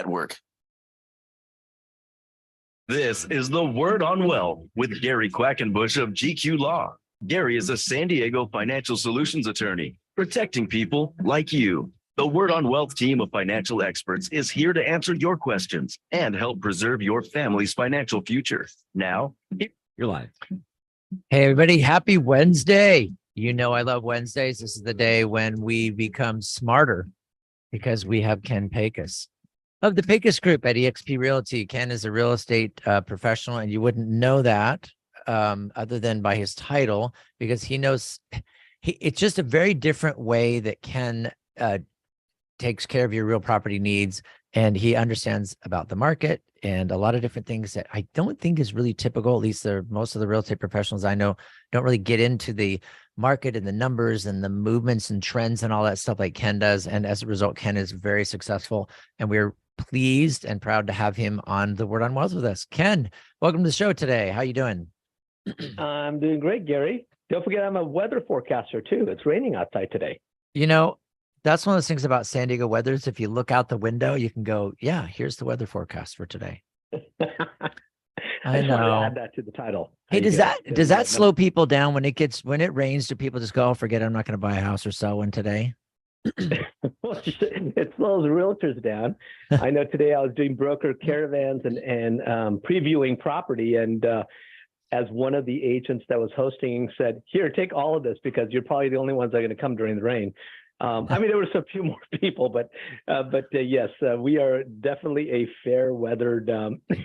Network. This is the Word on Wealth with Gary Quackenbush of GQ Law. Gary is a San Diego financial solutions attorney, protecting people like you. The Word on Wealth team of financial experts is here to answer your questions and help preserve your family's financial future. Now, you're live. Hey, everybody. Happy Wednesday. You know, I love Wednesdays. This is the day when we become smarter because we have Ken Pecus of the Pecus Group at eXp Realty. Ken is a real estate professional, and you wouldn't know that other than by his title, because he knows it's just a very different way that Ken takes care of your real property needs, and he understands about the market and a lot of different things that I don't think is really typical. At least most of the real estate professionals I know don't really get into the market and the numbers and the movements and trends and all that stuff like Ken does. And as a result, Ken is very successful, and we're pleased and proud to have him on the Word on Wealth with us. Ken, welcome to the show today. How you doing? I'm doing great, Gary. Don't forget, I'm a weather forecaster too. It's raining outside today. You know, that's one of those things about San Diego weather is if you look out the window, you can go, yeah, here's the weather forecast for today. I know. Want to add that to the title. Hey, does that slow people down when it rains? Do people just go, oh, forget it, I'm not going to buy a house or sell one today? It slows realtors down. I know today I was doing broker caravans and previewing property, and as one of the agents that was hosting said, here, take all of this because you're probably the only ones that are going to come during the rain. I mean, there were a few more people, but yes, we are definitely a fair weathered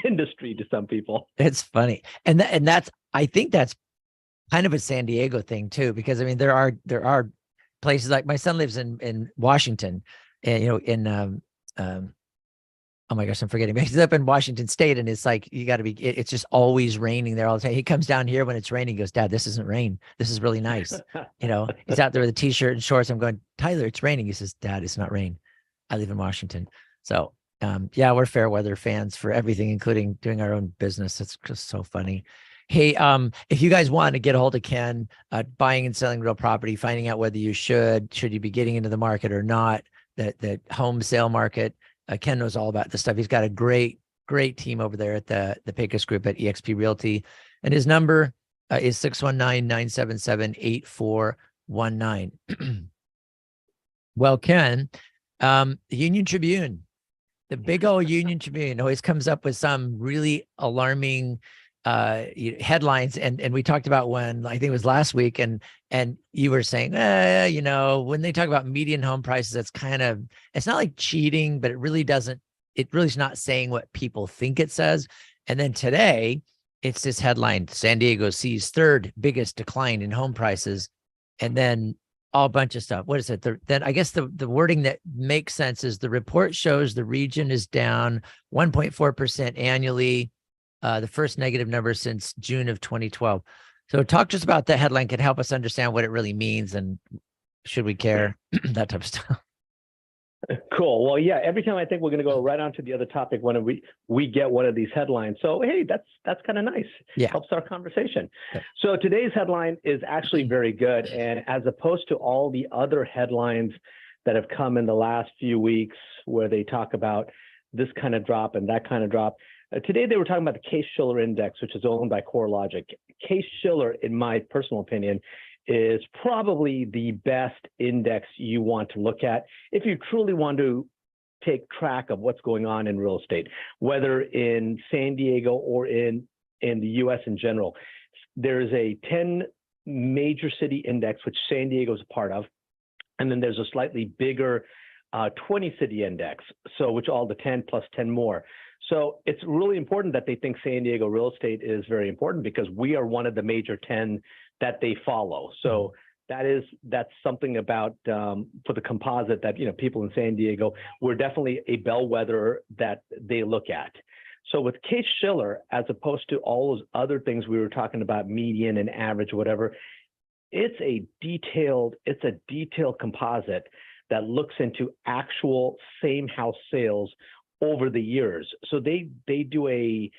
industry to some people. It's funny. And I think that's kind of a San Diego thing too, because I mean, there are places like my son lives in Washington, and, you know, oh my gosh, I'm forgetting. He's up in Washington State, and it's like, it's just always raining there all the time. He comes down here when it's raining. He goes, Dad, this isn't rain. This is really nice. You know, he's out there with a t-shirt and shorts. I'm going, Tyler, it's raining. He says, Dad, it's not rain. I live in Washington. So yeah, we're fair weather fans for everything, including doing our own business. It's just so funny. Hey, if you guys want to get a hold of Ken, buying and selling real property, finding out whether you should you be getting into the market or not, that home sale market, Ken knows all about this stuff. He's got a great team over there at the Pecus Group at eXp Realty. And his number is 619-977-8419. Well, Ken, the Union Tribune, the big old Union Tribune always comes up with some really alarming headlines. And we talked about one, I think it was last week, and you were saying, you know, when they talk about median home prices, it's not like cheating, but it really is not saying what people think it says. And then today it's this headline, San Diego sees third biggest decline in home prices. And then a bunch of stuff. What is it? Then I guess the wording that makes sense is the report shows the region is down 1.4% annually. The first negative number since June of 2012. So talk to us about that headline, can help us understand what it really means and should we care, that type of stuff. Cool. Well, yeah, every time I think we're going to go right on to the other topic when we get one of these headlines. So, hey, that's kind of nice. Yeah. Helps our conversation. Yeah. So today's headline is actually very good. And as opposed to all the other headlines that have come in the last few weeks where they talk about this kind of drop and that kind of drop, today they were talking about the Case Shiller Index, which is owned by CoreLogic. Case Shiller, in my personal opinion, is probably the best index you want to look at if you truly want to take track of what's going on in real estate, whether in San Diego or in the U.S. in general. There's a 10 major city index, which San Diego is a part of, and then there's a slightly bigger 20 city index, so which all the 10 plus 10 more. So it's really important that they think San Diego real estate is very important because we are one of the major 10 that they follow. So that's something about for the composite that, you know, people in San Diego, we're definitely a bellwether that they look at. So with Case Shiller, as opposed to all those other things we were talking about, median and average, whatever, it's a detailed composite that looks into actual same house sales over the years. So they do I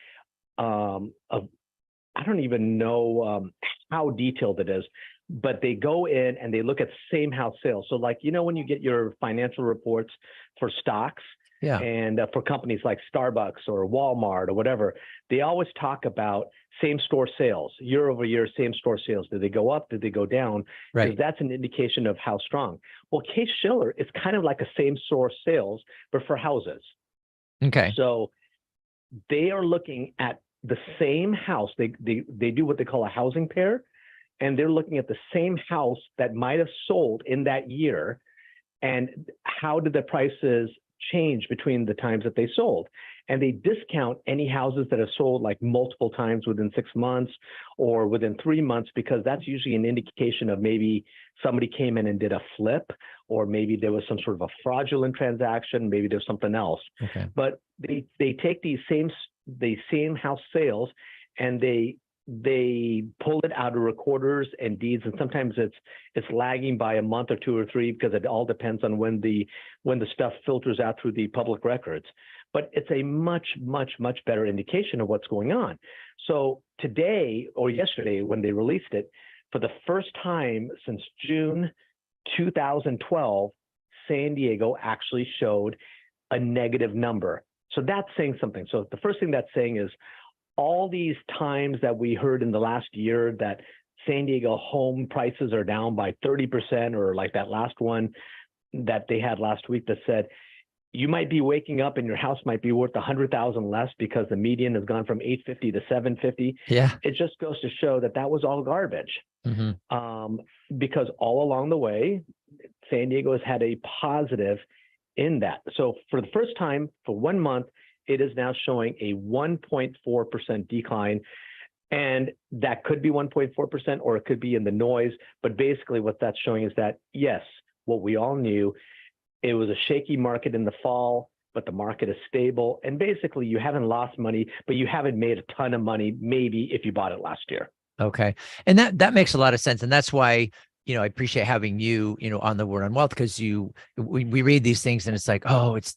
don't even know how detailed it is, but they go in and they look at same house sales. So like, you know, when you get your financial reports for stocks, Yeah. And for companies like Starbucks or Walmart or whatever, they always talk about same store sales, year over year, same store sales. Did they go up? Did they go down? Because Right. that's an indication of how strong. Well, Case Shiller is kind of like a same store sales, but for houses. Okay. So they are looking at the same house. They do what they call a housing pair, and they're looking at the same house that might have sold in that year, and how did the prices change between the times that they sold. And they discount any houses that have sold like multiple times within 6 months or within 3 months, because that's usually an indication of maybe somebody came in and did a flip, or maybe there was some sort of a fraudulent transaction, maybe there's something else. Okay. But they take these same house sales, and they pull it out of recorders and deeds, and sometimes it's lagging by a month or 2 or 3, because it all depends on when the stuff filters out through the public records. But it's a much better indication of what's going on. So today or yesterday, when they released it, for the first time since June 2012, San Diego actually showed a negative number. So that's saying something. So the first thing that's saying is, all these times that we heard in the last year that San Diego home prices are down by 30%, or like that last one that they had last week that said you might be waking up and your house might be worth 100,000 less because the median has gone from 850 to 750. Yeah. It just goes to show that that was all garbage. Because all along the way, San Diego has had a positive in that. So for the first time for 1 month, it is now showing a 1.4% decline. And that could be 1.4%, or it could be in the noise. But basically what that's showing is that, yes, what we all knew, it was a shaky market in the fall, but the market is stable. And basically you haven't lost money, but you haven't made a ton of money, maybe if you bought it last year. Okay. And that makes a lot of sense. And that's why, I appreciate having you, on the Word on Wealth, because we read these things and it's like, oh, it's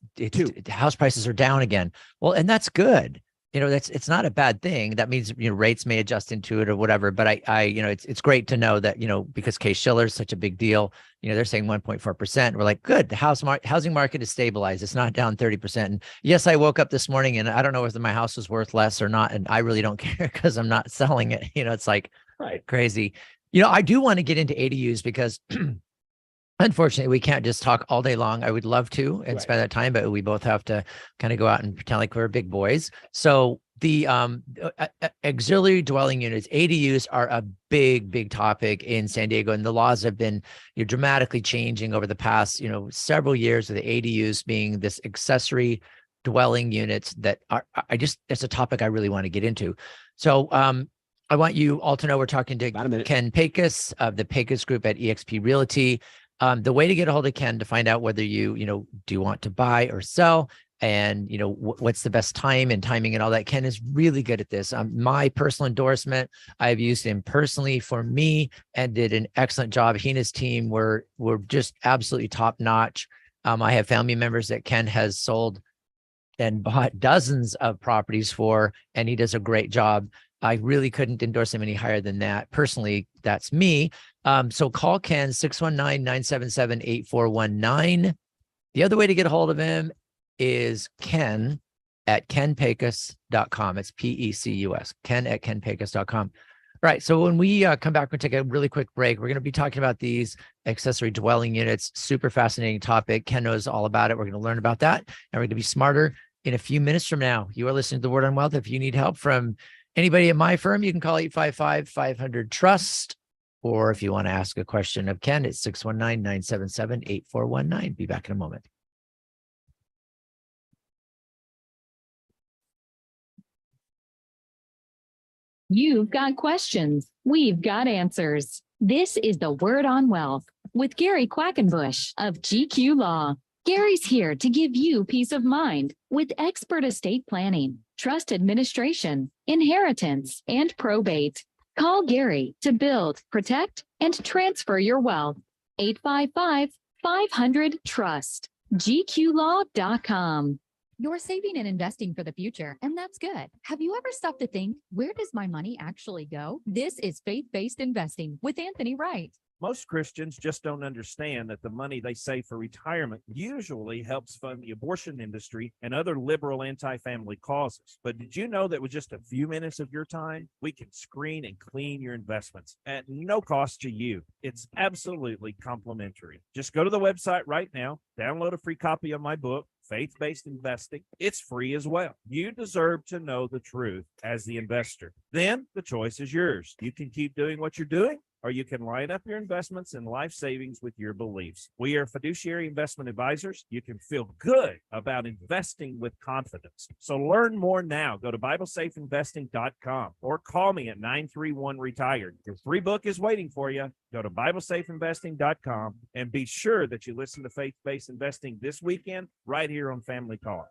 house prices are down again. Well, and that's good. It's not a bad thing. That means, rates may adjust into it or whatever. But it's great to know that, because Case Shiller is such a big deal, they're saying 1.4%. We're like, good. The housing market is stabilized. It's not down 30%. And yes, I woke up this morning and I don't know whether my house was worth less or not. And I really don't care because I'm not selling it. It's like crazy. I do want to get into ADUs because unfortunately, we can't just talk all day long. I would love to and spend that time, but we both have to kind of go out and pretend like we're big boys. So the auxiliary dwelling units, ADUs, are a big topic in San Diego, and the laws have been dramatically changing over the past several years, with the ADUs being this accessory dwelling units that are it's a topic I really want to get into. So I want you all to know we're talking to Ken Pecus of the Pecus Group at eXp Realty. The way to get a hold of Ken to find out whether you do you want to buy or sell, and what's the best time and timing and all that. Ken is really good at this. My personal endorsement, I've used him personally for me and did an excellent job. He and his team were just absolutely top notch. I have family members that Ken has sold and bought dozens of properties for, and he does a great job. I really couldn't endorse him any higher than that. Personally, that's me. So call Ken, 619-977-8419. The other way to get a hold of him is Ken at kenpecus.com. It's Pecus, Ken at kenpecus.com. All right. So when we come back, we'll take a really quick break. We're going to be talking about these accessory dwelling units. Super fascinating topic. Ken knows all about it. We're going to learn about that, and we're going to be smarter in a few minutes from now. You are listening to The Word on Wealth. If you need help from anybody at my firm, you can call 855-500-TRUST. Or if you want to ask a question of Ken, it's 619-977-8419. Be back in a moment. You've got questions. We've got answers. This is The Word on Wealth with Gary Quackenbush of GQ Law. Gary's here to give you peace of mind with expert estate planning, trust administration, inheritance, and probate. Call Gary to build, protect, and transfer your wealth. 855-500-TRUST. GQLaw.com. You're saving and investing for the future, and that's good. Have you ever stopped to think, where does my money actually go? This is faith-based investing with Anthony Wright. Most Christians just don't understand that the money they save for retirement usually helps fund the abortion industry and other liberal anti-family causes. But did you know that with just a few minutes of your time, we can screen and clean your investments at no cost to you? It's absolutely complimentary. Just go to the website right now, download a free copy of my book, Faith-Based Investing. It's free as well. You deserve to know the truth as the investor. Then the choice is yours. You can keep doing what you're doing, or you can line up your investments and life savings with your beliefs. We are fiduciary investment advisors. You can feel good about investing with confidence. So learn more now. Go to BibleSafeInvesting.com or call me at 931-RETIRED. Your free book is waiting for you. Go to BibleSafeInvesting.com and be sure that you listen to Faith-Based Investing this weekend right here on Family Talk.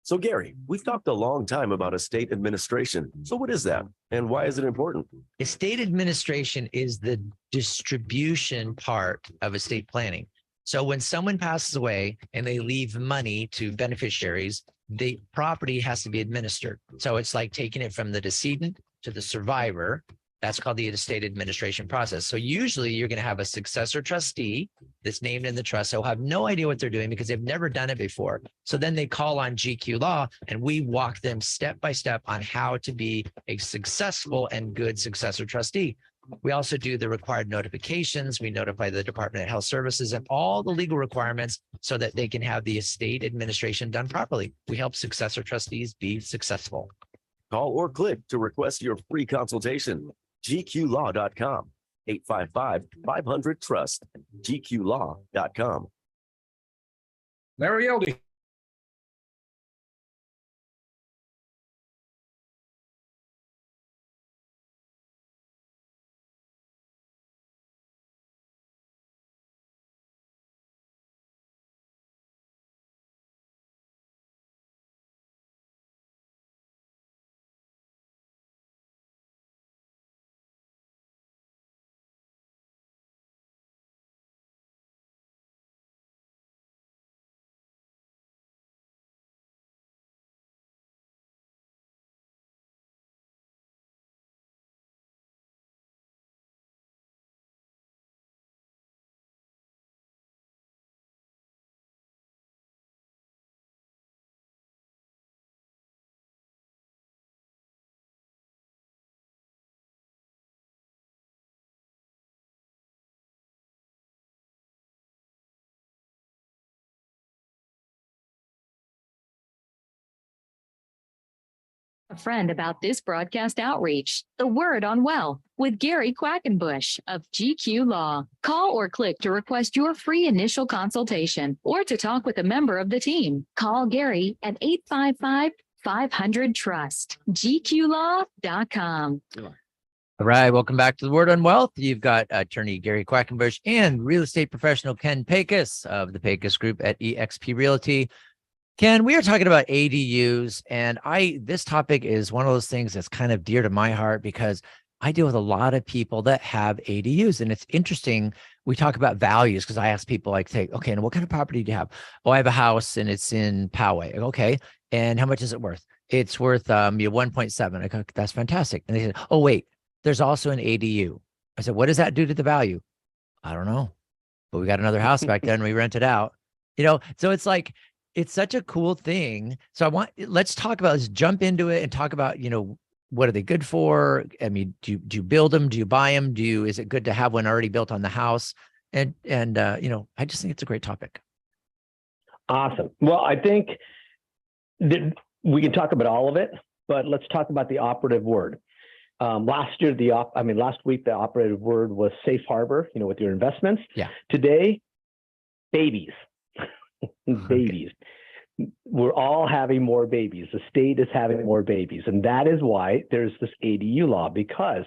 So Gary, we've talked a long time about estate administration. So what is that and why is it important? Estate administration is the distribution part of estate planning. So when someone passes away and they leave money to beneficiaries, the property has to be administered. So it's like taking it from the decedent to the survivor. That's called the estate administration process. So usually you're going to have a successor trustee that's named in the trust. So have no idea what they're doing because they've never done it before. So then they call on GQ Law and we walk them step by step on how to be a successful and good successor trustee. We also do the required notifications. We notify the Department of Health Services and all the legal requirements so that they can have the estate administration done properly. We help successor trustees be successful. Call or click to request your free consultation. GQLaw.com, 855-500-TRUST, GQLaw.com. Larry Eldy. A friend about this broadcast outreach. The Word on Wealth with Gary Quackenbush of GQ Law. Call or click to request your free initial consultation or to talk with a member of the team. Call Gary at 855-500-TRUST. GQLaw.com. All right, welcome back to the Word on Wealth. You've got attorney Gary Quackenbush and real estate professional Ken Pecus of the Pecus Group at eXp Realty. Ken, we are talking about ADUs, and this topic is one of those things that's kind of dear to my heart because I deal with a lot of people that have ADUs, and it's interesting. We talk about values because I ask people like, say, okay, and what kind of property do you have? Oh, I have a house and it's in Poway. Okay, and how much is it worth? It's worth 1.7. I go, that's fantastic. And they said, oh wait, there's also an ADU. I said, what does that do to the value? I don't know, but we got another house back then. We rent it out. So it's like. It's such a cool thing. So let's jump into it and talk about, what are they good for? I mean, do you build them? Do you buy them? Is it good to have one already built on the house? And I just think it's a great topic. Awesome. Well, I think that we can talk about all of it, but let's talk about the operative word. Last week, the operative word was safe harbor, with your investments. Yeah. Today, babies. Babies. We're all having more babies. The state is having more babies. And that is why there's this ADU law, because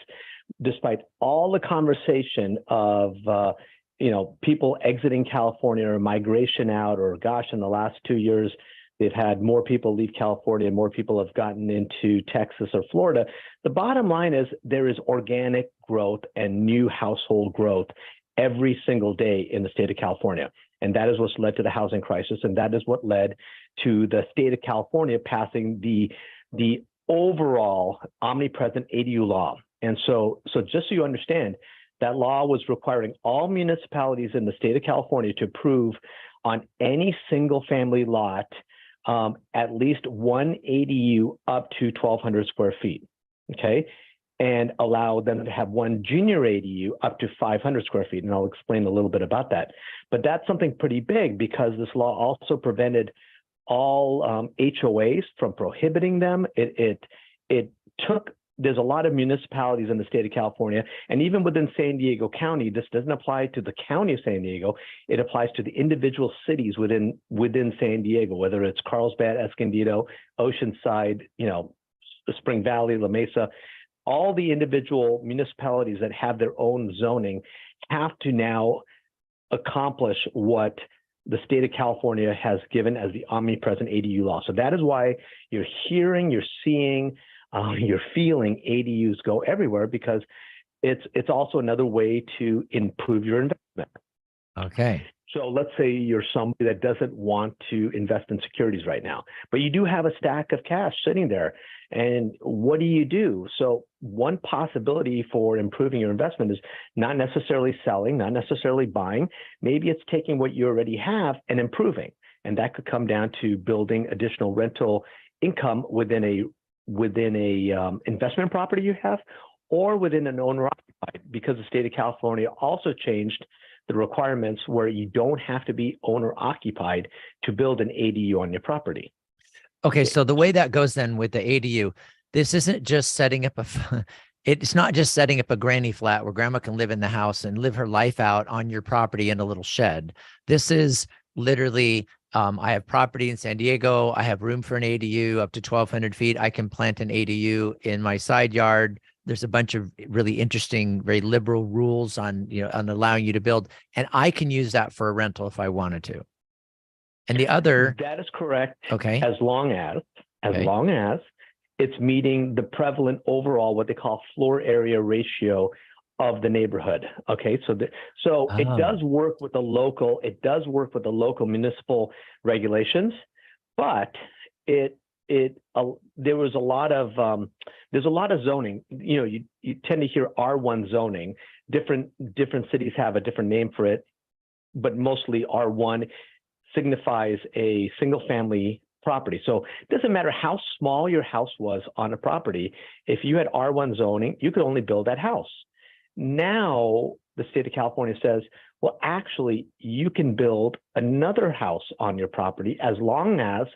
despite all the conversation of, people exiting California or migration out, or gosh, in the last 2 years, they've had more people leave California and more people have gotten into Texas or Florida. The bottom line is there is organic growth and new household growth every single day in the state of California. And that is what's led to the housing crisis. And that is what led to the state of California passing the overall omnipresent ADU law. And so just so you understand, That law was requiring all municipalities in the state of California to approve on any single family lot at least one ADU up to 1,200 square feet, okay? And allow them to have one junior ADU up to 500 square feet. And I'll explain a little bit about that. But that's something pretty big because this law also prevented all HOAs from prohibiting them. It took, there's a lot of municipalities in the state of California, and even within San Diego County, this doesn't apply to the county of San Diego. It applies to the individual cities within San Diego, whether it's Carlsbad, Escondido, Oceanside, Spring Valley, La Mesa. All the individual municipalities that have their own zoning have to now accomplish what the state of California has given as the omnipresent ADU law. So that is why you're hearing, you're seeing, you're feeling ADUs go everywhere, because it's also another way to improve your investment. Okay. So let's say you're somebody that doesn't want to invest in securities right now, but you do have a stack of cash sitting there. And what do you do? So one possibility for improving your investment is not necessarily selling, not necessarily buying. Maybe it's taking what you already have and improving. And that could come down to building additional rental income within a investment property you have, or within an owner occupied, because the state of California also changed the requirements where you don't have to be owner occupied to build an ADU on your property. Okay, so the way that goes then with the ADU, this isn't just setting up it's not just setting up a granny flat where grandma can live in the house and live her life out on your property in a little shed. This is literally, I have property in San Diego. I have room for an ADU up to 1,200 feet. I can plant an ADU in my side yard. There's a bunch of really interesting, very liberal rules on, on allowing you to build, and I can use that for a rental if I wanted to. And the other, that is correct. Okay. As long as it's meeting the prevalent overall, what they call floor area ratio of the neighborhood. Okay. It does work with the local municipal regulations, but there's a lot of zoning. You tend to hear R1 zoning. Different cities have a different name for it, but mostly R1 signifies a single family property. So it doesn't matter how small your house was on a property. If you had R1 zoning, you could only build that house. Now, the state of California says, well, actually, you can build another house on your property as long as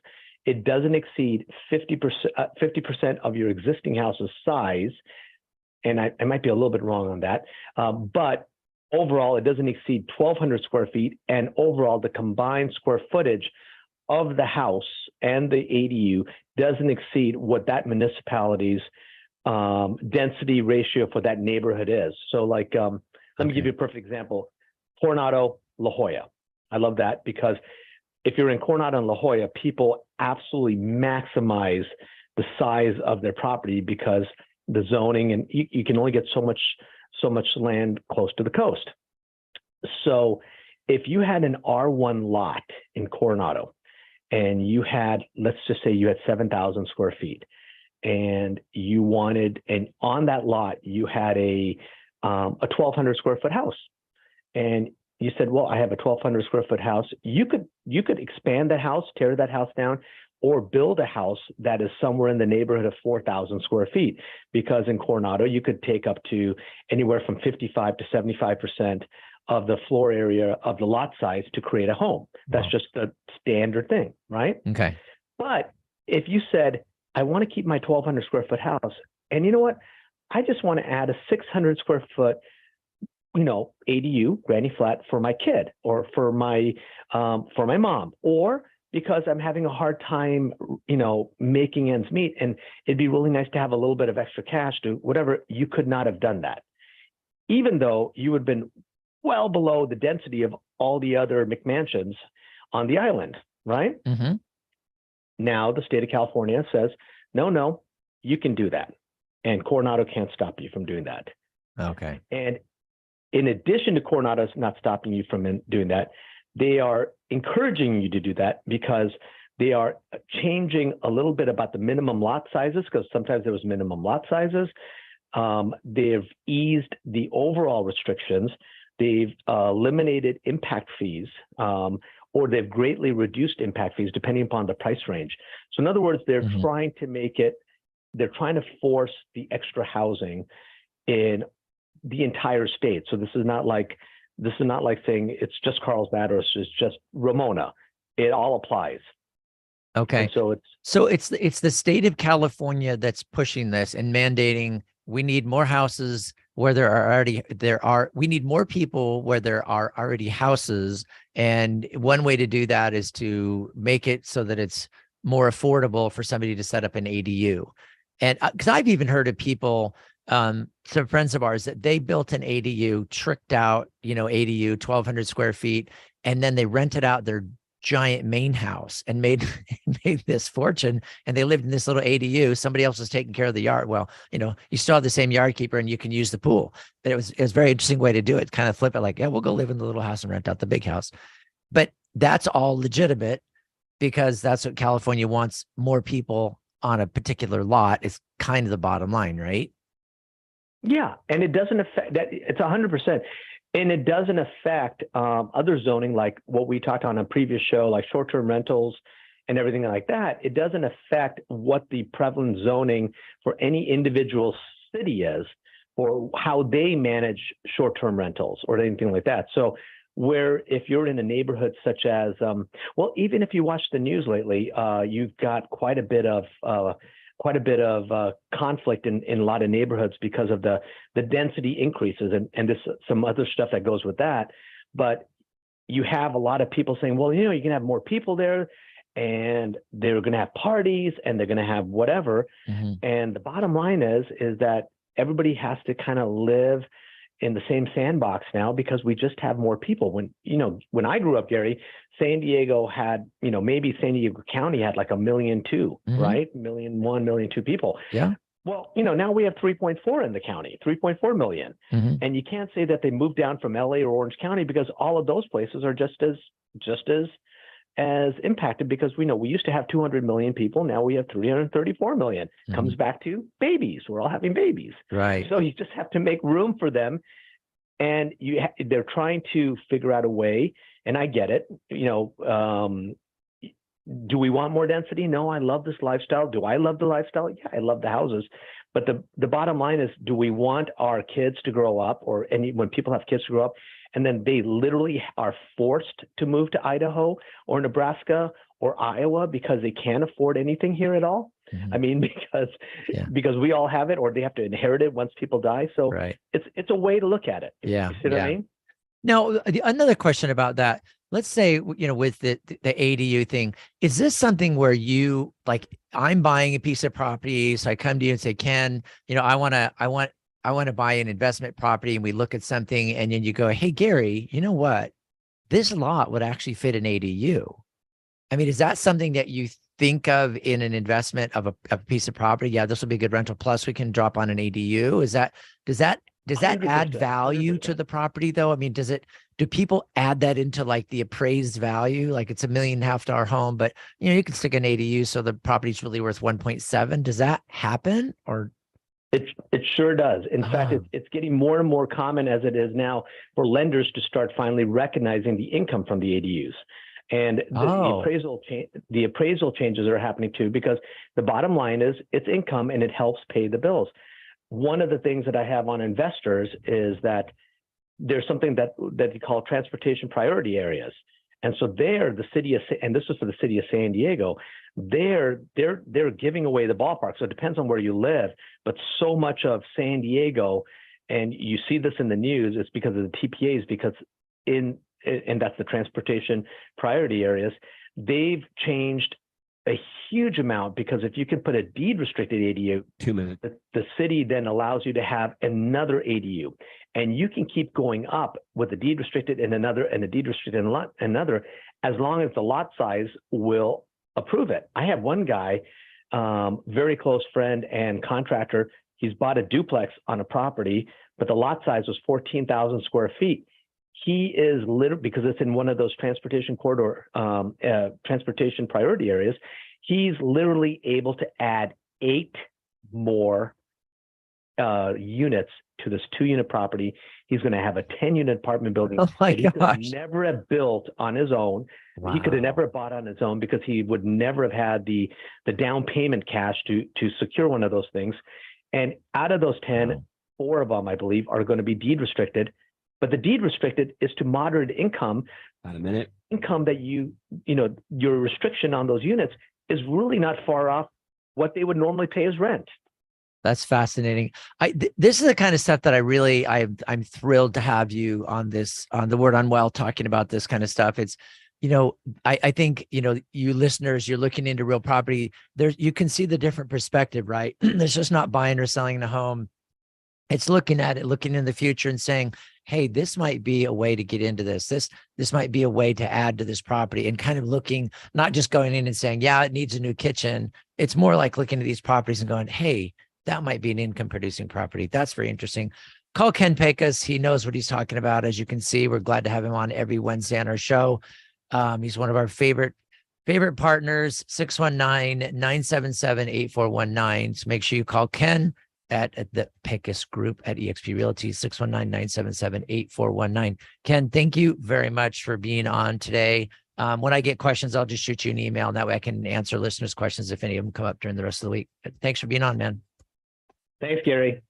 it doesn't exceed 50% of your existing house's size. And I might be a little bit wrong on that, but overall, it doesn't exceed 1,200 square feet, and overall, the combined square footage of the house and the ADU doesn't exceed what that municipality's density ratio for that neighborhood is. So let me give you a perfect example. Coronado, La Jolla. I love that because if you're in Coronado and La Jolla, people absolutely maximize the size of their property because the zoning, and you can only get so much land close to the coast. So if you had an R1 lot in Coronado and you had, let's just say you had 7,000 square feet, and you wanted, and on that lot, you had a 1,200 square foot house, and you said, well, I have a 1,200 square foot house. You could expand that house, tear that house down, or build a house that is somewhere in the neighborhood of 4,000 square feet, because in Coronado, you could take up to anywhere from 55 to 75% of the floor area of the lot size to create a home. That's just the standard thing, right? Okay. But if you said, I want to keep my 1,200 square foot house, and you know what? I just want to add a 600 square foot, ADU, granny flat for my kid, or for my mom, or because I'm having a hard time, making ends meet, and it'd be really nice to have a little bit of extra cash to whatever. You could not have done that, even though you would have been well below the density of all the other McMansions on the island, right? Mm-hmm. Now the state of California says, no, you can do that, and Coronado can't stop you from doing that. Okay. And in addition to Coronado's not stopping you from doing that, they are encouraging you to do that because they are changing a little bit about the minimum lot sizes, because sometimes there was minimum lot sizes. They've eased the overall restrictions. They've eliminated impact fees, or they've greatly reduced impact fees depending upon the price range. So in other words, they're Mhm. trying to make it, they're trying to force the extra housing in the entire state. So this is not like saying it's just Carlsbad or it's just Ramona. It all applies. Okay. And so it's the state of California that's pushing this and mandating we need more houses where we need more people where there are already houses. And one way to do that is to make it so that it's more affordable for somebody to set up an ADU. And because I've even heard of people, some friends of ours, that they built an ADU, tricked out, ADU, 1,200 square feet, and then they rented out their giant main house and made this fortune, and they lived in this little ADU. Somebody else was taking care of the yard. Well, you still have the same yard keeper and you can use the pool. But it was a very interesting way to do it. Kind of flip it like, yeah, we'll go live in the little house and rent out the big house. But that's all legitimate because that's what California wants, more people on a particular lot is kind of the bottom line, right? Yeah, and it doesn't affect that. It's 100%. And it doesn't affect other zoning, like what we talked on a previous show, like short-term rentals and everything like that. It doesn't affect what the prevalent zoning for any individual city is, or how they manage short-term rentals or anything like that. So where if you're in a neighborhood such as, well, even if you watch the news lately, you've got quite a bit of conflict in a lot of neighborhoods because of the density increases and this some other stuff that goes with that. But you have a lot of people saying, well, you can have more people there and they're going to have parties and they're going to have whatever. Mm-hmm. And the bottom line is that everybody has to kind of live in the same sandbox now because we just have more people. When I grew up, Gary, San Diego had, maybe San Diego County had like 1.2 million, Mm-hmm. right? 1.1 million, 1.2 people. Yeah. Well, now we have 3.4 in the county, 3.4 million. Mm-hmm. And you can't say that they moved down from LA or Orange County because all of those places are just as impacted because we used to have 200 million people. Now we have 334 million. Mm-hmm. Comes back to babies. We're all having babies. Right. So you just have to make room for them. And they're trying to figure out a way, and I get it. Do we want more density? No, I love this lifestyle. Do I love the lifestyle? Yeah, I love the houses. But the bottom line is, do we want our kids to grow up, or when people have kids to grow up, and then they literally are forced to move to Idaho or Nebraska or Iowa because they can't afford anything here at all? Mm-hmm. I mean, because we all have it, or they have to inherit it once people die. So right. It's a way to look at it. Yeah. You see what I mean? Now, another question about that. Let's say, with the ADU thing, is this something where I'm buying a piece of property, so I come to you and say, Ken, I want to buy an investment property, and we look at something, and then you go, hey, Gary, you know what? This lot would actually fit an ADU. I mean, is that something that you think of in an investment of a piece of property? Yeah, this will be a good rental. Plus, we can drop on an ADU. Does that 100%, add value 100%. to the property though? I mean, do people add that into like the appraised value? Like it's $1.5 million home, but you can stick an ADU, so the property's really worth 1.7. Does that happen? Or it sure does. In fact, it's getting more and more common as it is now for lenders to start finally recognizing the income from the ADUs. And the appraisal changes are happening too, because the bottom line is it's income and it helps pay the bills. One of the things that I have on investors is that there's something that you call transportation priority areas. And so the city of, and this is for the city of San Diego, they're giving away the ballpark. So it depends on where you live, but so much of San Diego, and you see this in the news, it's because of the TPAs, and that's the transportation priority areas. They've changed a huge amount, because if you can put a deed restricted ADU, 2 minutes. the city then allows you to have another ADU, and you can keep going up with a deed restricted and another, and a deed restricted and another, as long as the lot size will approve it. I have one guy, very close friend and contractor. He's bought a duplex on a property, but the lot size was 14,000 square feet. He is literally, because it's in one of those transportation corridor, transportation priority areas, he's literally able to add 8 more units to this 2-unit property. He's going to have a 10-unit apartment building Oh my that he could gosh. never have built on his own. He could have never bought on his own because he would never have had the down payment cash to secure one of those things. And out of those 10, 4 of them, I believe, are going to be deed restricted. But the deed restricted is to moderate income. About a minute. Income that your restriction on those units is really not far off what they would normally pay as rent. That's fascinating. This is the kind of stuff that I'm thrilled to have you on the Word on Wealth talking about this kind of stuff. It's, I think, you listeners, you're looking into real property. You can see the different perspective, right? It's just not buying or selling a home. It's looking at it, looking in the future and saying, hey, this might be a way to get into this. This might be a way to add to this property, and kind of looking, not just going in and saying, yeah, it needs a new kitchen. It's more like looking at these properties and going, hey, that might be an income producing property. That's very interesting. Call Ken Pecus. He knows what he's talking about. As you can see, we're glad to have him on every Wednesday on our show. He's one of our favorite partners, 619-977-8419. So make sure you call Ken at the Pecus Group at eXp Realty, 619-977-8419. Ken, thank you very much for being on today. When I get questions, I'll just shoot you an email, and that way I can answer listeners' questions if any of them come up during the rest of the week. But thanks for being on, man. Thanks, Gary.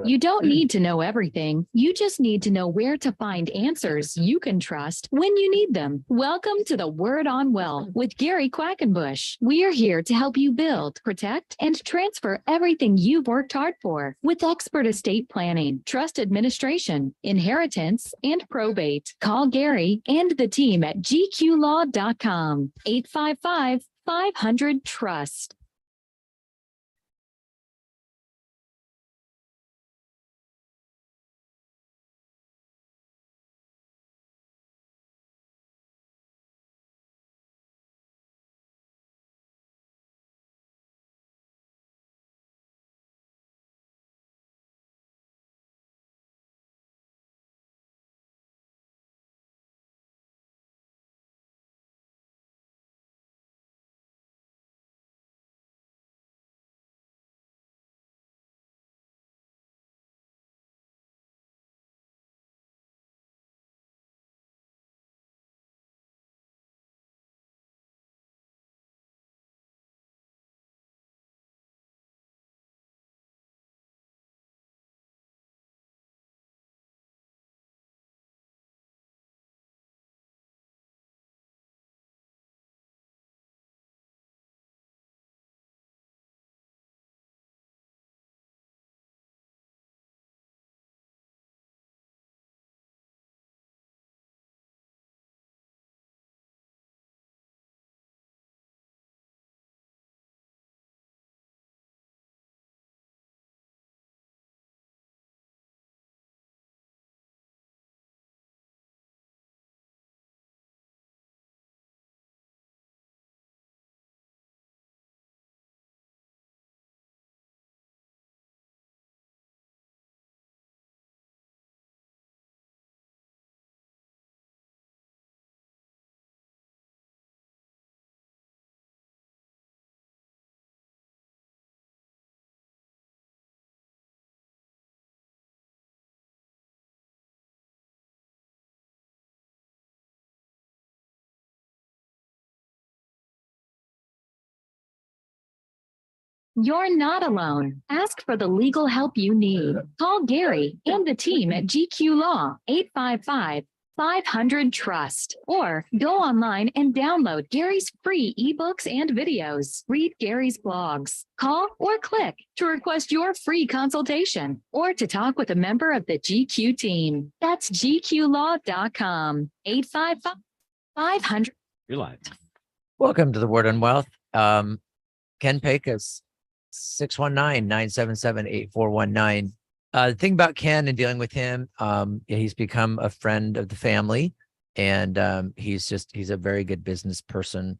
You don't need to know everything. You just need to know where to find answers you can trust when you need them. Welcome to the Word on Wealth with Gary Quackenbush. We are here to help you build, protect, and transfer everything you've worked hard for with expert estate planning, trust administration, inheritance, and probate. Call Gary and the team at gqlaw.com, 855-500-TRUST. You're not alone. Ask for the legal help you need. Call Gary and the team at GQ Law, 855-500-TRUST, or go online and download Gary's free ebooks and videos. Read Gary's blogs. Call or click to request your free consultation or to talk with a member of the GQ team. That's gqlaw.com, 855-500. You're live. Welcome to the Word on Wealth. Ken Pecus, 619-977-8419. The thing about Ken and dealing with him, he's become a friend of the family, and he's a very good business person.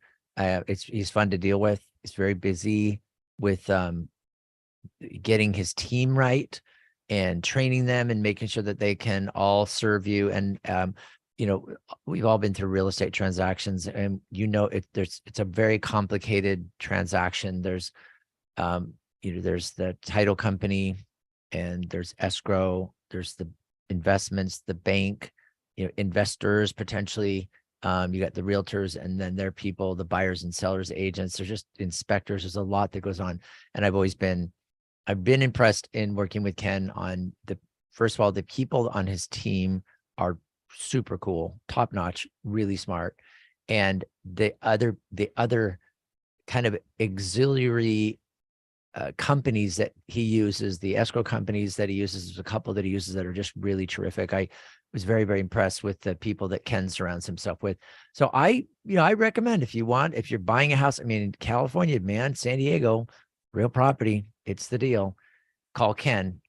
He's fun to deal with. He's very busy with getting his team right and training them and making sure that they can all serve you. And we've all been through real estate transactions, and it's a very complicated transaction. There's there's the title company, and there's escrow, there's the investments, the bank, investors potentially. You got the realtors, and then their people, the buyers and sellers, agents. There's just inspectors. There's a lot that goes on, and I've been impressed in working with Ken on first of all, the people on his team are super cool, top notch, really smart, and the other kind of auxiliary companies that he uses, the escrow companies that he uses, there's a couple that he uses that are just really terrific. I was very, very impressed with the people that Ken surrounds himself with. So I recommend, if you're buying a house, I mean, in California, man, San Diego, real property, it's the deal. Call Ken.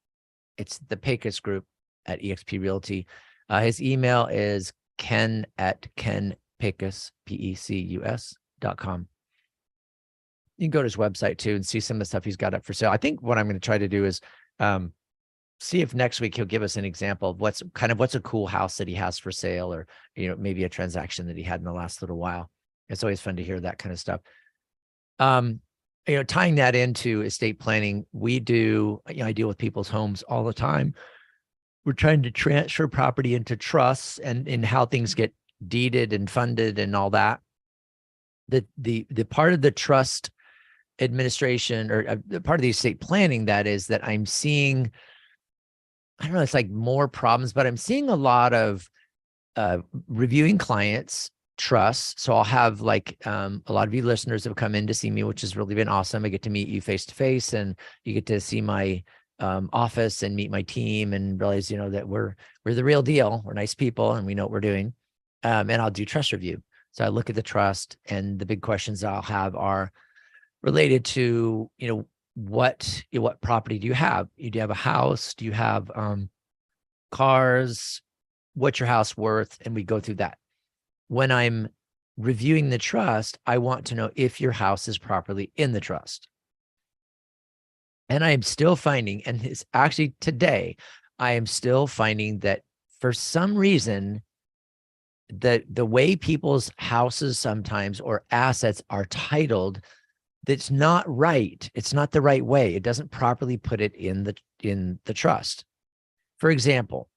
It's the Pecus group at eXp Realty. His email is ken@kenpecus, PECUS.com. You can go to his website too and see some of the stuff he's got up for sale. I think what I'm going to try to do is see if next week he'll give us an example of what's a cool house that he has for sale, or maybe a transaction that he had in the last little while. It's always fun to hear that kind of stuff. Tying that into estate planning, we do, I deal with people's homes all the time. We're trying to transfer property into trusts and how things get deeded and funded and all that. The part of the trust administration, or the part of the estate planning, that I'm seeing, I don't know, it's like more problems, but I'm seeing a lot of reviewing clients' trusts. So I'll have a lot of you listeners have come in to see me, which has really been awesome. I get to meet you face to face, and you get to see my office and meet my team and realize, that we're the real deal. We're nice people and we know what we're doing. And I'll do trust review. So I look at the trust, and the big questions I'll have are related to, what property do you have? Do you have a house? Do you have cars? What's your house worth? And we go through that. When I'm reviewing the trust, I want to know if your house is properly in the trust. And I am still finding, and it's actually today, I am still finding that for some reason, the way people's houses sometimes, or assets, are titled, that's not right. It's not the right way. It doesn't properly put it in the trust. For example,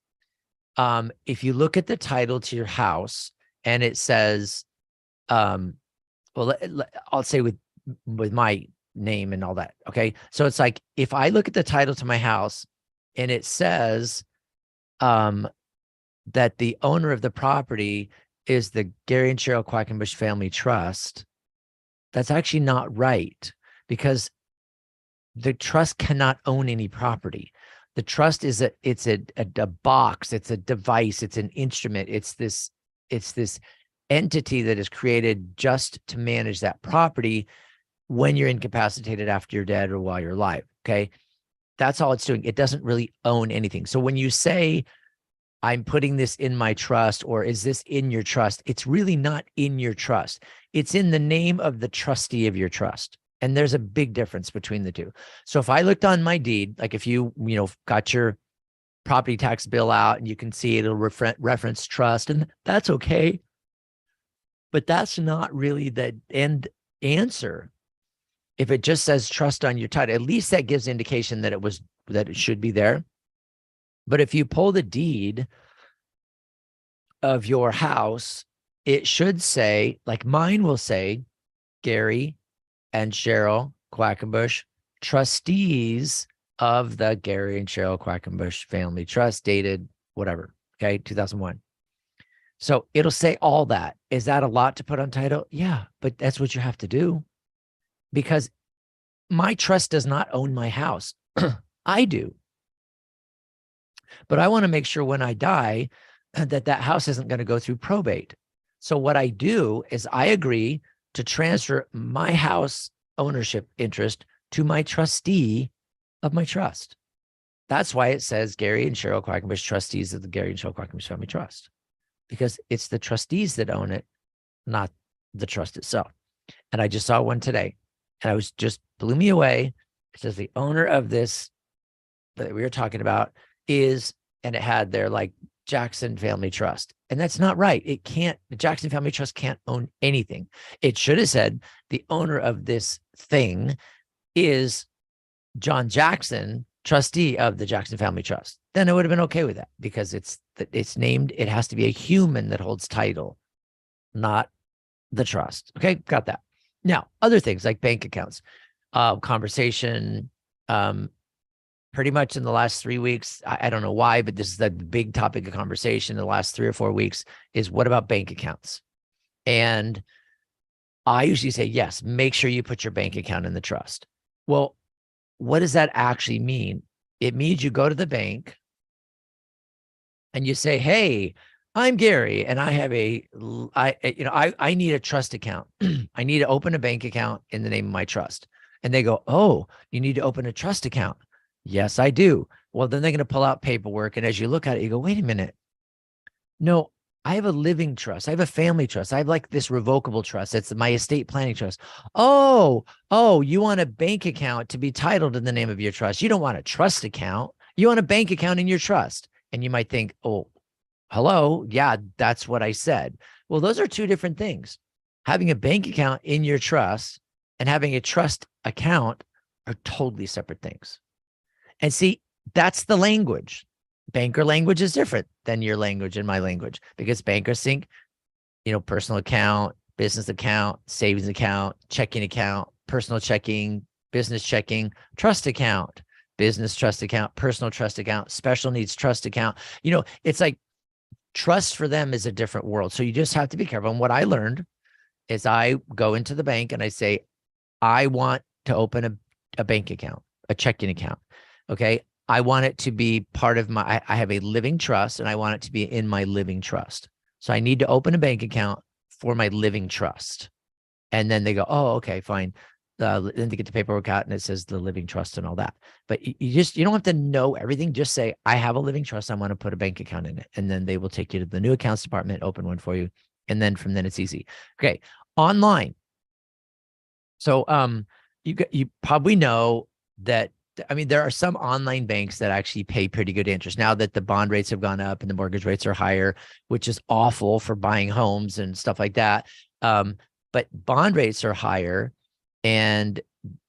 if you look at the title to your house and it says, I'll say with my name and all that. Okay. So it's like, if I look at the title to my house and it says, that the owner of the property is the Gary and Cheryl Quackenbush Family Trust, that's actually not right, because the trust cannot own any property. The trust is it's a box, it's a device, it's an instrument, it's this entity that is created just to manage that property when you're incapacitated, after you're dead, or while you're alive. Okay. That's all it's doing. It doesn't really own anything. So when you say, I'm putting this in my trust, or is this in your trust, it's really not in your trust. It's in the name of the trustee of your trust. And there's a big difference between the two. So if I looked on my deed, like if you got your property tax bill out and you can see it'll reference trust, and that's okay. But that's not really the end answer. If it just says trust on your title, at least that gives indication that it should be there. But if you pull the deed of your house, it should say, like mine will say, Gary and Cheryl Quackenbush, trustees of the Gary and Cheryl Quackenbush Family Trust, dated whatever, okay, 2001. So it'll say all that. Is that a lot to put on title? Yeah, but that's what you have to do, because my trust does not own my house. I do. But I want to make sure when I die that house isn't going to go through probate. So what I do is I agree to transfer my house ownership interest to my trustee of my trust. That's why it says Gary and Cheryl Quackenbush, trustees of the Gary and Cheryl Quackenbush Family Trust, because it's the trustees that own it, not the trust itself. And I just saw one today, and blew me away. It says the owner of this that we were talking about is, and it had there like Jackson Family Trust. And that's not right. The Jackson Family Trust can't own anything. It should have said the owner of this thing is John Jackson, trustee of the Jackson Family Trust, then I would have been okay with that because it's named, it has to be a human that holds title, not the trust. Okay, got that. Now, other things like bank accounts, conversation, pretty much in the last 3 weeks, I don't know why, but this is the big topic of conversation in the last 3 or 4 weeks is what about bank accounts? And I usually say, yes, make sure you put your bank account in the trust. Well, what does that actually mean? It means you go to the bank and you say, hey, I'm Gary, and I have I need a trust account. I need to open a bank account in the name of my trust. And they go, oh, you need to open a trust account. Yes, I do. Well, then they're going to pull out paperwork. And as you look at it, you go, wait a minute. No, I have a living trust. I have a family trust. I have like this revocable trust. It's my estate planning trust. Oh, you want a bank account to be titled in the name of your trust. You don't want a trust account. You want a bank account in your trust. And you might think, oh, hello. Yeah, that's what I said. Well, those are two different things. Having a bank account in your trust and having a trust account are totally separate things. And see, that's the language. Banker language is different than your language and my language because bankers think, personal account, business account, savings account, checking account, personal checking, business checking, trust account, business trust account, personal trust account, special needs trust account. It's like trust for them is a different world. So you just have to be careful. And what I learned is I go into the bank and I say, I want to open a bank account, a checking account. Okay. I want it to be part of I have a living trust and I want it to be in my living trust. So I need to open a bank account for my living trust. And then they go, oh, okay, fine. Then they get the paperwork out and it says the living trust and all that. But you don't have to know everything. Just say, I have a living trust. I want to put a bank account in it. And then they will take you to the new accounts department, open one for you. And then from then it's easy. Okay. Online. So you probably know that, there are some online banks that actually pay pretty good interest now that the bond rates have gone up and the mortgage rates are higher, which is awful for buying homes and stuff like that. But bond rates are higher. And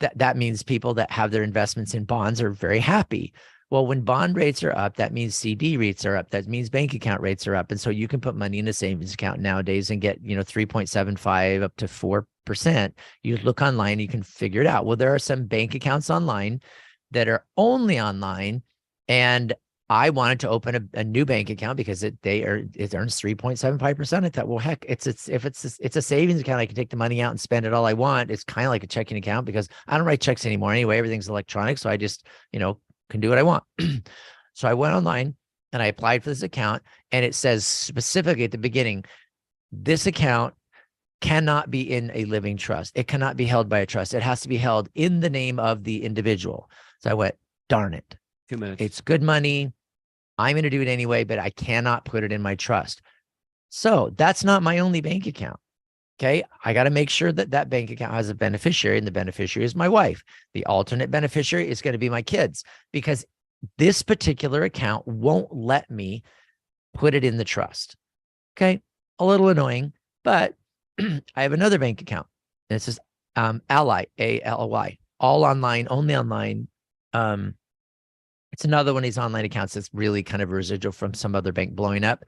that means people that have their investments in bonds are very happy. Well, when bond rates are up, that means CD rates are up. That means bank account rates are up. And so you can put money in a savings account nowadays and get, 3.75 up to 4%. You look online, you can figure it out. Well, there are some bank accounts online that are only online. And I wanted to open a new bank account because it earns 3.75%. I thought, well, heck, it's a savings account. I can take the money out and spend it all I want. It's kind of like a checking account because I don't write checks anymore anyway. Everything's electronic. So I just, can do what I want. So I went online and I applied for this account, and it says specifically at the beginning, this account cannot be in a living trust. It cannot be held by a trust. It has to be held in the name of the individual. So I went, darn it. 2 minutes. It's good money. I'm going to do it anyway, but I cannot put it in my trust. So that's not my only bank account. Okay. I got to make sure that that bank account has a beneficiary, and the beneficiary is my wife. The alternate beneficiary is going to be my kids, because this particular account won't let me put it in the trust. Okay. A little annoying, but I have another bank account. And it says Ally, ALY, all online, only online. It's another one of these online accounts that's really kind of a residual from some other bank blowing up.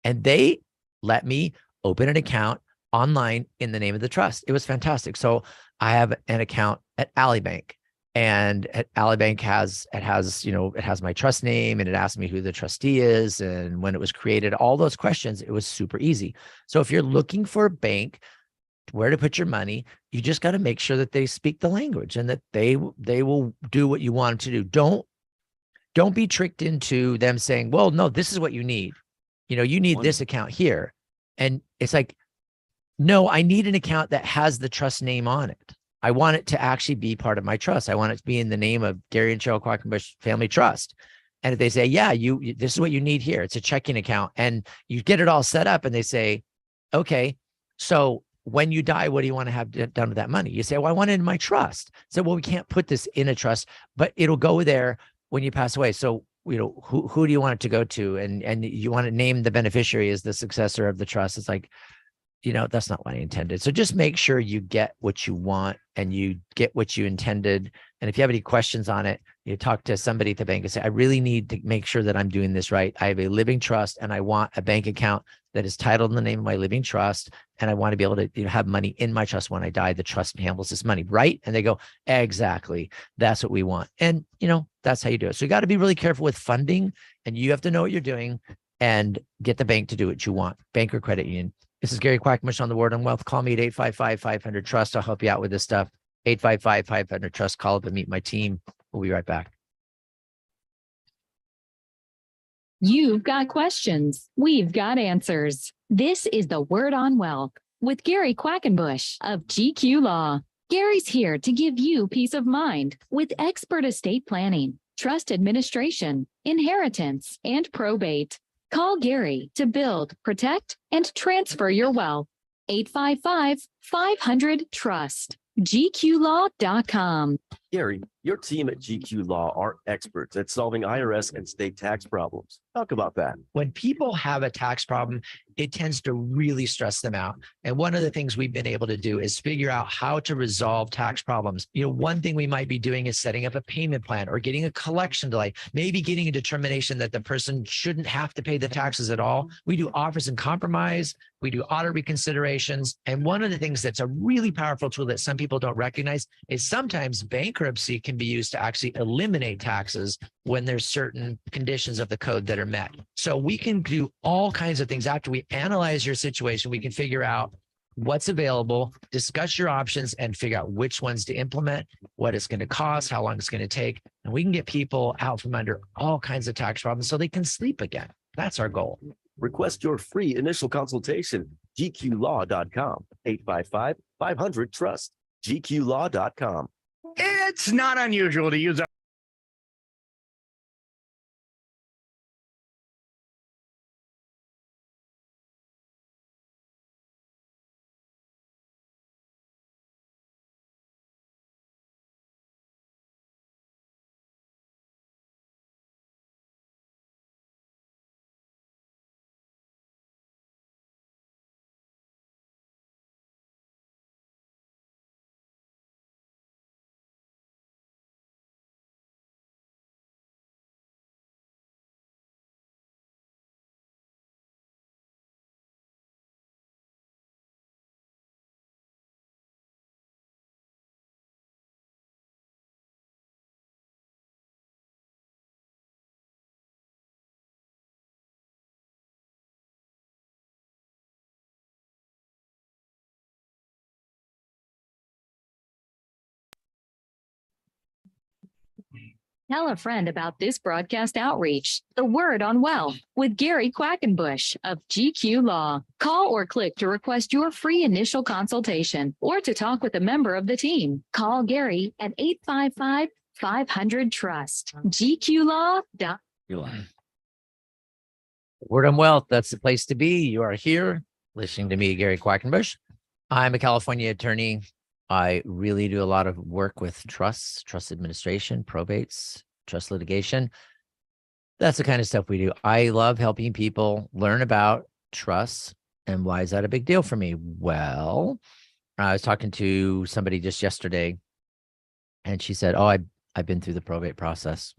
And they let me open an account online in the name of the trust. It was fantastic. So I have an account at Ally Bank, and at Ally Bank it has my trust name, and it asks me who the trustee is and when it was created, all those questions. It was super easy. So if you're looking for a bank where to put your money, you just got to make sure that they speak the language and that they will do what you want them to do. Don't be tricked into them saying, well, no, this is what you need. You need this account here. And it's like, no, I need an account that has the trust name on it. I want it to actually be part of my trust. I want it to be in the name of Gary and Cheryl Quackenbush Family Trust. And if they say, yeah, this is what you need here, it's a checking account, and you get it all set up, and they say, okay, so when you die, what do you want to have done with that money? You say, well, I want it in my trust. So, well, we can't put this in a trust, but it'll go there when you pass away. So, who do you want it to go to? And you want to name the beneficiary as the successor of the trust. It's like, that's not what I intended. So just make sure you get what you want and you get what you intended. And if you have any questions on it, you talk to somebody at the bank and say, I really need to make sure that I'm doing this right. I have a living trust and I want a bank account that is titled in the name of my living trust. And I want to be able to have money in my trust when I die. The trust handles this money, right? And they go, exactly. That's what we want. And, that's how you do it. So you got to be really careful with funding, and you have to know what you're doing and get the bank to do what you want, bank or credit union. This is Gary Quackenbush on the Word on Wealth. Call me at 855-500-TRUST. I'll help you out with this stuff. 855-500-TRUST. Call up and meet my team. We'll be right back. You've got questions. We've got answers. This is the Word on Wealth with Gary Quackenbush of GQ Law. Gary's here to give you peace of mind with expert estate planning, trust administration, inheritance, and probate. Call Gary to build, protect, and transfer your wealth. 855-500-TRUST. GQLaw.com. Gary, your team at GQ Law are experts at solving IRS and state tax problems. Talk about that. When people have a tax problem, it tends to really stress them out. And one of the things we've been able to do is figure out how to resolve tax problems. One thing we might be doing is setting up a payment plan or getting a collection delay, maybe getting a determination that the person shouldn't have to pay the taxes at all. We do offers in compromise. We do audit reconsiderations. And one of the things that's a really powerful tool that some people don't recognize is sometimes bankruptcy can be used to actually eliminate taxes when there's certain conditions of the code that are met. So we can do all kinds of things. After we analyze your situation, we can figure out what's available, discuss your options, and figure out which ones to implement, what it's going to cost, how long it's going to take. And we can get people out from under all kinds of tax problems so they can sleep again. That's our goal. Request your free initial consultation. GQLaw.com. 855-500-TRUST. GQLaw.com. It's not unusual to use a Tell a friend about this broadcast outreach, The Word on Wealth, with Gary Quackenbush of GQ Law. Call or click to request your free initial consultation or to talk with a member of the team. Call Gary at 855-500-TRUST. GQLaw.com. Word on Wealth, that's the place to be. You are here listening to me, Gary Quackenbush. I'm a California attorney. I really do a lot of work with trusts, trust administration, probates, trust litigation. That's the kind of stuff we do. I love helping people learn about trusts. And why is that a big deal for me? Well, I was talking to somebody just yesterday, and she said, oh, I've been through the probate process.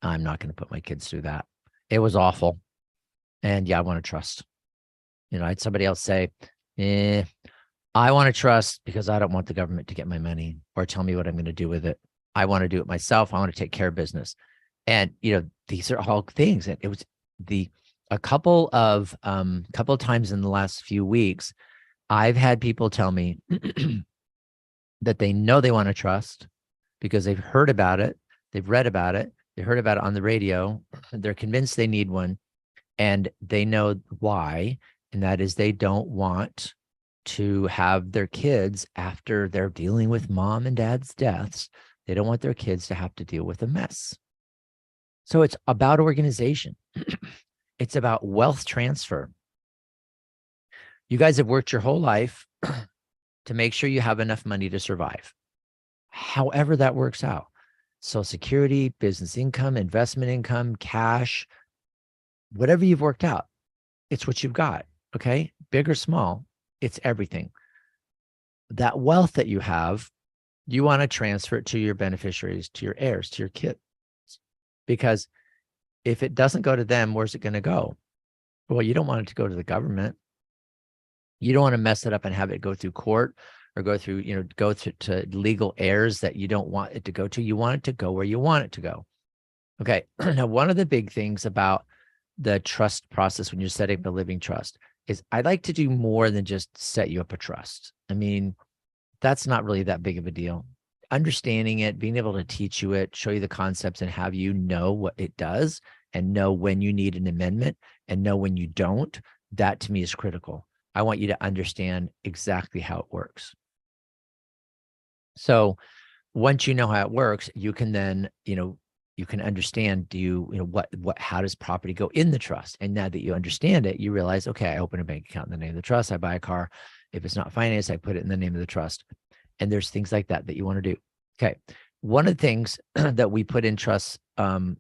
I'm not going to put my kids through that. It was awful. And yeah, I want to trust. I had somebody else say, I want to trust because I don't want the government to get my money or tell me what I'm going to do with it. I want to do it myself. I want to take care of business. And, these are all things. And it was a couple of times in the last few weeks, I've had people tell me that they know they want to trust because they've heard about it. They've read about it. They heard about it on the radio. They're convinced they need one, and they know why. And that is they don't want to have their kids, after they're dealing with mom and dad's deaths, they don't want their kids to have to deal with a mess. So it's about organization. It's about wealth transfer. You guys have worked your whole life to make sure you have enough money to survive. However that works out. Social Security, business income, investment income, cash, whatever you've worked out, it's what you've got. Okay. Big or small, It's everything. That wealth that you have, you want to transfer it to your beneficiaries, to your heirs, to your kids. Because if it doesn't go to them, where's it going to go? Well, you don't want it to go to the government. You don't want to mess it up and have it go through court or go through, to legal heirs that you don't want it to go to. You want it to go where you want it to go. Okay. Now, one of the big things about the trust process when you're setting up a living trust is I'd like to do more than just set you up a trust. I mean, that's not really that big of a deal. Understanding it, being able to teach you it, show you the concepts and have you know what it does and know when you need an amendment and know when you don't, that to me is critical. I want you to understand exactly how it works. So once you know how it works, you can then, you can understand, how does property go in the trust? And now that you understand it, you realize, okay, I open a bank account in the name of the trust. I buy a car. If it's not financed, I put it in the name of the trust. And there's things like that you want to do. Okay. One of the things that we put in trust, I'm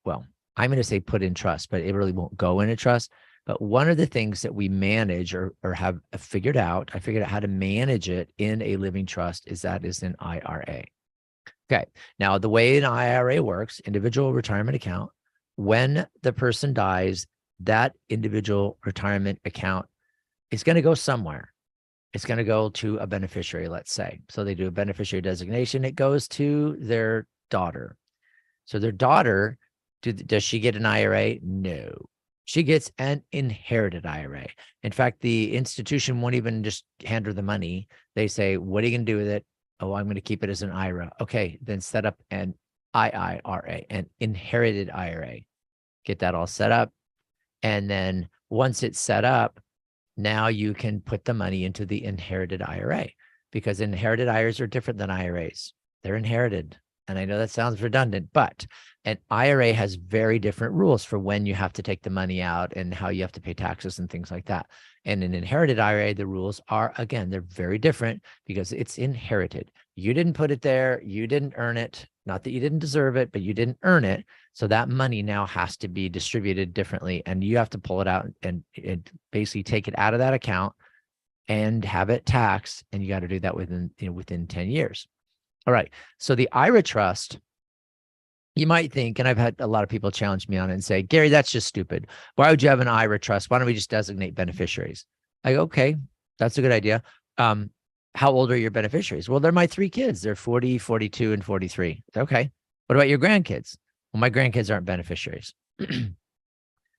going to say put in trust, but it really won't go in a trust. But one of the things that we manage or have figured out, I figured out how to manage it in a living trust is an IRA. Okay. Now, the way an IRA works, individual retirement account, when the person dies, that individual retirement account is going to go somewhere. It's going to go to a beneficiary, let's say. So they do a beneficiary designation. It goes to their daughter. So their daughter, does she get an IRA? No. She gets an inherited IRA. In fact, the institution won't even just hand her the money. They say, what are you going to do with it? Oh, I'm going to keep it as an IRA. Okay, then set up an IIRA, an inherited IRA. Get that all set up. And then once it's set up, now you can put the money into the inherited IRA because inherited IRAs are different than IRAs. They're inherited. And I know that sounds redundant, but an IRA has very different rules for when you have to take the money out and how you have to pay taxes and things like that. And an inherited IRA, the rules are, again, they're very different because it's inherited. You didn't put it there. You didn't earn it. Not that you didn't deserve it, but you didn't earn it. So that money now has to be distributed differently. And you have to pull it out and basically take it out of that account and have it taxed. And you got to do that within 10 years. All right. So the IRA trust, you might think, and I've had a lot of people challenge me on it and say, Gary, that's just stupid. Why would you have an IRA trust? Why don't we just designate beneficiaries? I go, okay, that's a good idea. How old are your beneficiaries? Well, they're my 3 kids. They're 40, 42, and 43. Okay. What about your grandkids? Well, my grandkids aren't beneficiaries. All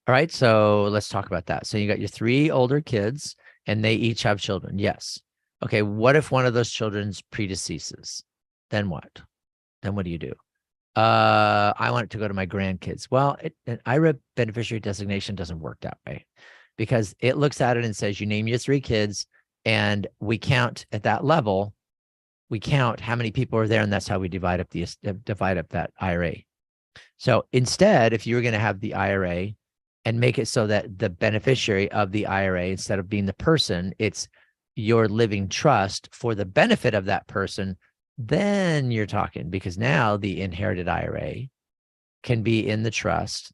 right. So let's talk about that. So you got your 3 older kids and they each have children. Yes. Okay. What if one of those children's predeceases? Then what? Then what do you do? I want it to go to my grandkids. Well, an IRA beneficiary designation doesn't work that way because it looks at it and says, you name your 3 kids and we count at that level. We count how many people are there. And that's how we divide up that IRA. So instead, if you were going to have the IRA and make it so that the beneficiary of the IRA, instead of being the person, it's your living trust for the benefit of that person, then you're talking, because now the inherited IRA can be in the trust,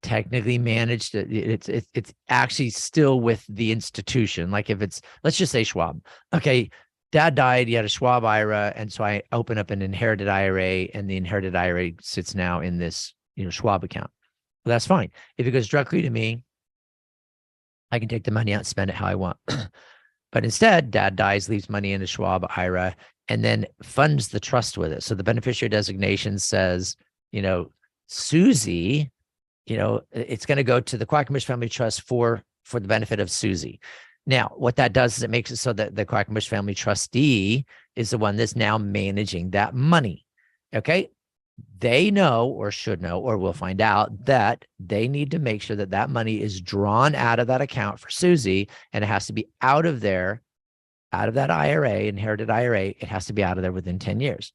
technically managed. It's actually still with the institution. Like if it's, let's just say Schwab. Okay, dad died, he had a Schwab IRA, and so I open up an inherited IRA, and the inherited IRA sits now in this Schwab account. Well, that's fine. If it goes directly to me, I can take the money out and spend it how I want. But instead, dad dies, leaves money in a Schwab IRA, and then funds the trust with it. So the beneficiary designation says, Susie, it's going to go to the Quackenbush Family Trust for the benefit of Susie. Now, what that does is it makes it so that the Quackenbush Family Trustee is the one that's now managing that money. Okay. They know, or should know, or will find out that they need to make sure that that money is drawn out of that account for Susie, and it has to be out of there, out of that IRA, inherited IRA. It has to be out of there within 10 years.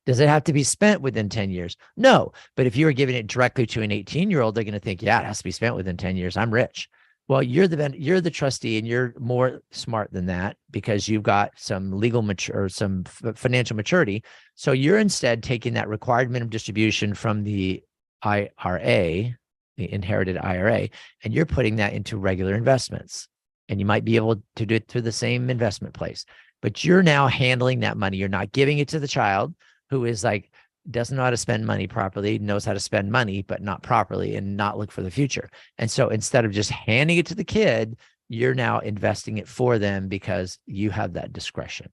Does it have to be spent within 10 years? No. But if you were giving it directly to an 18-year-old, they're going to think, yeah, it has to be spent within 10 years. I'm rich. Well, you're the trustee, and you're more smart than that because you've got some legal or some financial maturity. So you're instead taking that required minimum distribution from the IRA, the inherited IRA, and you're putting that into regular investments. and you might be able to do it through the same investment place, but you're now handling that money. You're not giving it to the child who is like, doesn't know how to spend money properly, knows how to spend money, but not properly and not look for the future. And so instead of just handing it to the kid, you're now investing it for them because you have that discretion.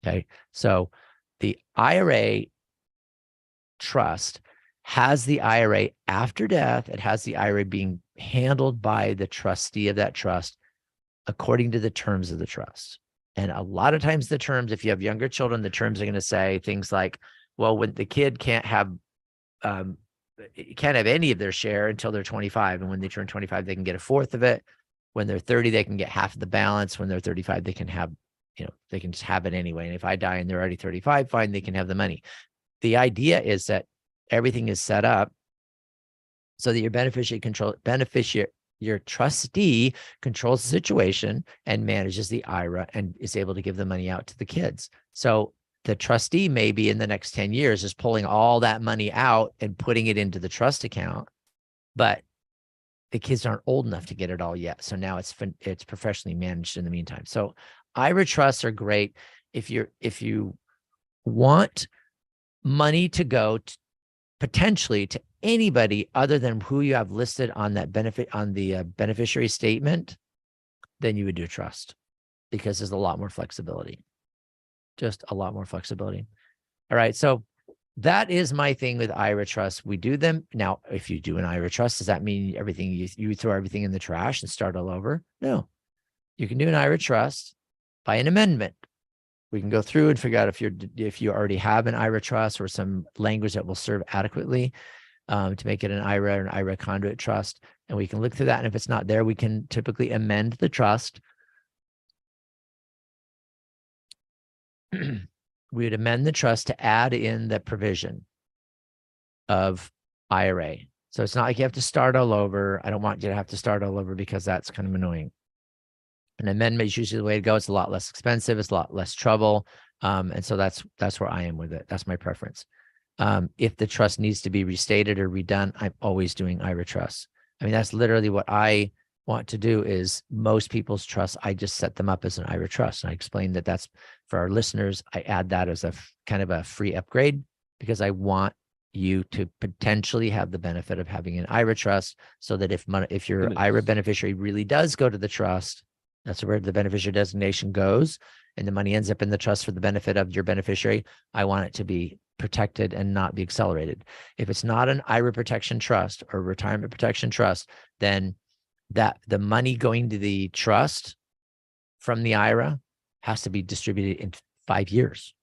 Okay. So the IRA trust has the IRA after death. It has the IRA being handled by the trustee of that trust according to the terms of the trust. And a lot of times the terms, if you have younger children, the terms are going to say things like, well, when the kid can't have any of their share until they're 25. And when they turn 25, they can get a fourth of it. When they're 30, they can get half of the balance. When they're 35, they can have, they can just have it anyway. And if I die and they're already 35, fine, they can have the money. The idea is that everything is set up so that your trustee controls the situation and manages the IRA and is able to give the money out to the kids. So the trustee maybe in the next 10 years is pulling all that money out and putting it into the trust account, but the kids aren't old enough to get it all yet. So now it's professionally managed in the meantime. So IRA trusts are great. If you want money to go potentially to anybody other than who you have listed on that beneficiary statement, then you would do a trust because there's a lot more flexibility. Just a lot more flexibility. All right. So that is my thing with IRA trusts. We do them. Now, if you do an IRA trust, does that mean everything you throw everything in the trash and start all over? No. You can do an IRA trust by an amendment. We can go through and figure out if you already have an IRA trust or some language that will serve adequately to make it an IRA or an IRA conduit trust. And we can look through that. And if it's not there, we can typically amend the trust. We would amend the trust to add in the provision of IRA. So it's not like you have to start all over. I don't want you to have to start all over because that's kind of annoying. An amendment is usually the way to go. It's a lot less expensive. It's a lot less trouble. And so that's where I am with it. That's my preference. If the trust needs to be restated or redone, I'm always doing IRA trusts. I mean, that's literally what I want to do is most people's trusts, I just set them up as an IRA trust. And I explained that that's for our listeners. I add that as a kind of a free upgrade because I want you to potentially have the benefit of having an IRA trust so that if your IRA beneficiary really does go to the trust, that's where the beneficiary designation goes, and the money ends up in the trust for the benefit of your beneficiary. I want it to be protected and not be accelerated. If it's not an IRA protection trust or retirement protection trust, then that the money going to the trust from the IRA has to be distributed in 5 years.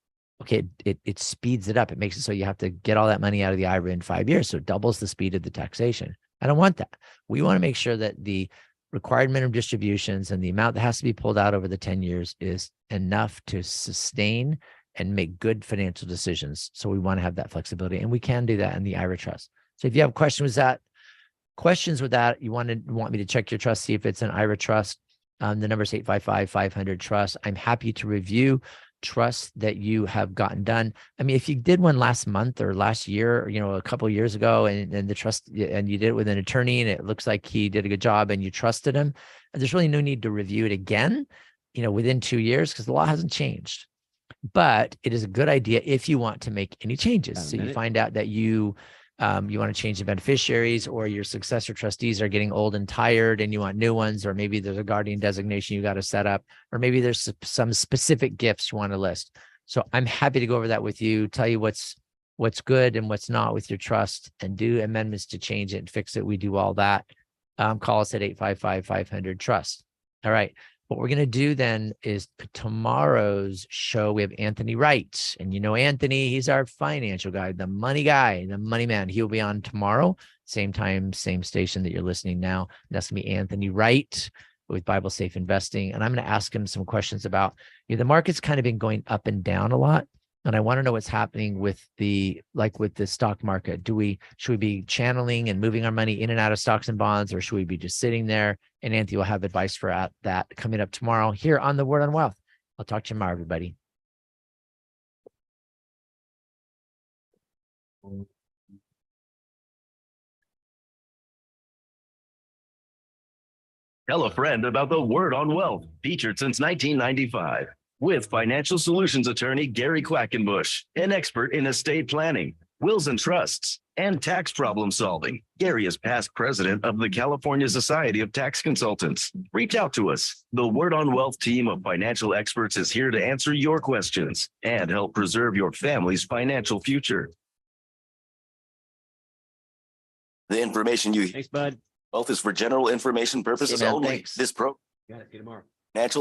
Okay, it speeds it up. It makes it so you have to get all that money out of the IRA in 5 years. So it doubles the speed of the taxation. I don't want that. We want to make sure that the required minimum distributions and the amount that has to be pulled out over the 10 years is enough to sustain and make good financial decisions. So we want to have that flexibility, and we can do that in the IRA trust. So if you have questions with that, you want me to check your trust, see if it's an IRA trust, the number is 855-500-TRUST. I'm happy to review trusts that you have gotten done. I mean, if you did one last month or last year, or, a couple of years ago, and the trust, and you did it with an attorney and it looks like he did a good job and you trusted him, there's really no need to review it again, within 2 years, because the law hasn't changed. But it is a good idea if you want to make any changes. So you find out that you want to change the beneficiaries, or your successor trustees are getting old and tired and you want new ones, or maybe there's a guardian designation you got to set up, or maybe there's some specific gifts you want to list. So I'm happy to go over that with you, tell you what's good and what's not with your trust, and do amendments to change it and fix it. We do all that. Call us at 855-500-TRUST. All right. What we're going to do then is tomorrow's show, we have Anthony Wright. And Anthony, he's our financial guy, the money guy, the money man. He'll be on tomorrow, same time, same station that you're listening now. And that's going to be Anthony Wright with Bible Safe Investing. And I'm going to ask him some questions about, the market's kind of been going up and down a lot. And I want to know what's happening with the stock market. Should we be channeling and moving our money in and out of stocks and bonds, or should we be just sitting there? And Anthony will have advice for that coming up tomorrow here on The Word on Wealth. I'll talk to you tomorrow, everybody. Tell a friend about the Word on Wealth, featured since 1995. With financial solutions attorney Gary Quackenbush, an expert in estate planning, wills and trusts, and tax problem solving. Gary is past president of the California Society of Tax Consultants. Reach out to us. The Word on Wealth team of financial experts is here to answer your questions and help preserve your family's financial future. The information you Thanks, bud. Wealth is for general information purposes See you, man. only. Thanks. This program. Got it. See you tomorrow. Financial